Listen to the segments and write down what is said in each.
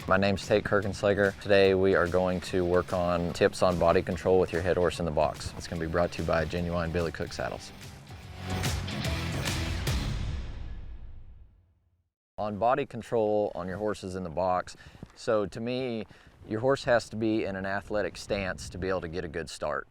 My name's Tate Kirchenschlager. Today we are going to work on tips on body control with your head horse in the box. It's going to be brought to you by Genuine Billy Cook Saddles. On body control on your horses in the box, so to me, your horse has to be in an athletic stance to be able to get a good start.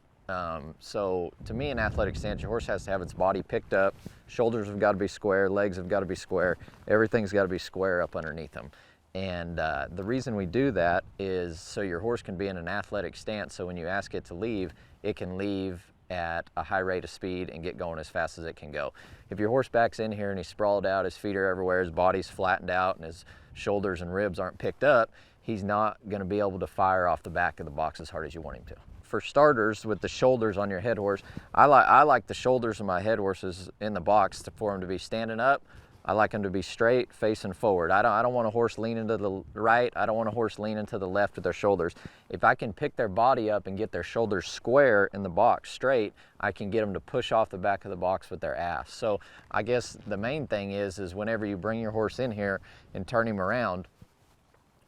So to me, an athletic stance, your horse has to have its body picked up, shoulders have got to be square, legs have got to be square, everything's got to be square up underneath them. And the reason we do that is so your horse can be in an athletic stance, so when you ask it to leave, it can leave at a high rate of speed and get going as fast as it can go. If your horse backs in here and he's sprawled out, his feet are everywhere, his body's flattened out, and his shoulders and ribs aren't picked up, he's not going to be able to fire off the back of the box as hard as you want him to. For starters, with the shoulders on your head horse, I like the shoulders of my head horses in the box for them to be standing up. I like them to be straight, facing forward. I don't want a horse leaning to the right. I don't want a horse leaning to the left with their shoulders. If I can pick their body up and get their shoulders square in the box straight, I can get them to push off the back of the box with their ass. So I guess the main thing is whenever you bring your horse in here and turn him around,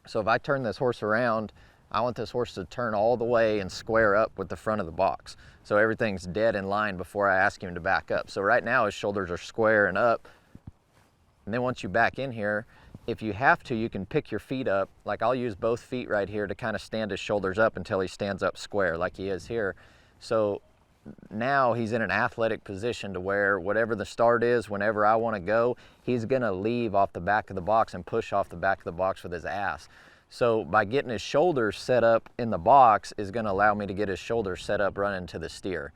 so if I turn this horse around, I want this horse to turn all the way and square up with the front of the box. So everything's dead in line before I ask him to back up. So right now his shoulders are square and up. And then once you back in here, if you have to, you can pick your feet up. Like I'll use both feet right here to kind of stand his shoulders up until he stands up square like he is here. So now he's in an athletic position to where whatever the start is, whenever I want to go, he's going to leave off the back of the box and push off the back of the box with his ass. So by getting his shoulders set up in the box is going to allow me to get his shoulders set up running to the steer.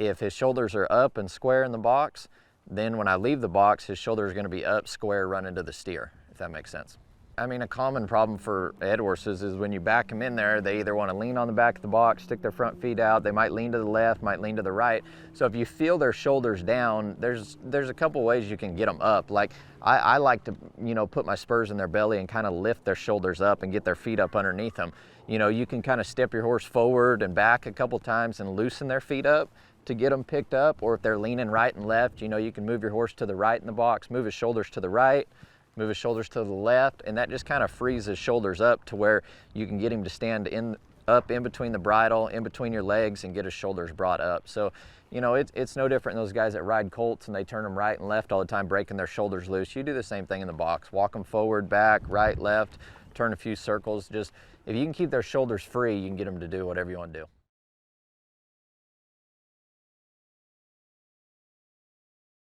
If his shoulders are up and square in the box, then when I leave the box, his shoulder is going to be up, square, running to the steer, if that makes sense. I mean, a common problem for head horses is when you back them in there, they either want to lean on the back of the box, stick their front feet out, they might lean to the left, might lean to the right. So if you feel their shoulders down, there's a couple ways you can get them up. Like I like to, put my spurs in their belly and kind of lift their shoulders up and get their feet up underneath them. You can kind of step your horse forward and back a couple times and loosen their feet up to get them picked up, or if they're leaning right and left, you can move your horse to the right in the box, move his shoulders to the right, move his shoulders to the left, and that just kind of frees his shoulders up to where you can get him to stand up in between the bridle, in between your legs, and get his shoulders brought up. So, it's no different than those guys that ride colts and they turn them right and left all the time, breaking their shoulders loose. You do the same thing in the box. Walk them forward, back, right, left, turn a few circles. Just, if you can keep their shoulders free, you can get them to do whatever you want to do.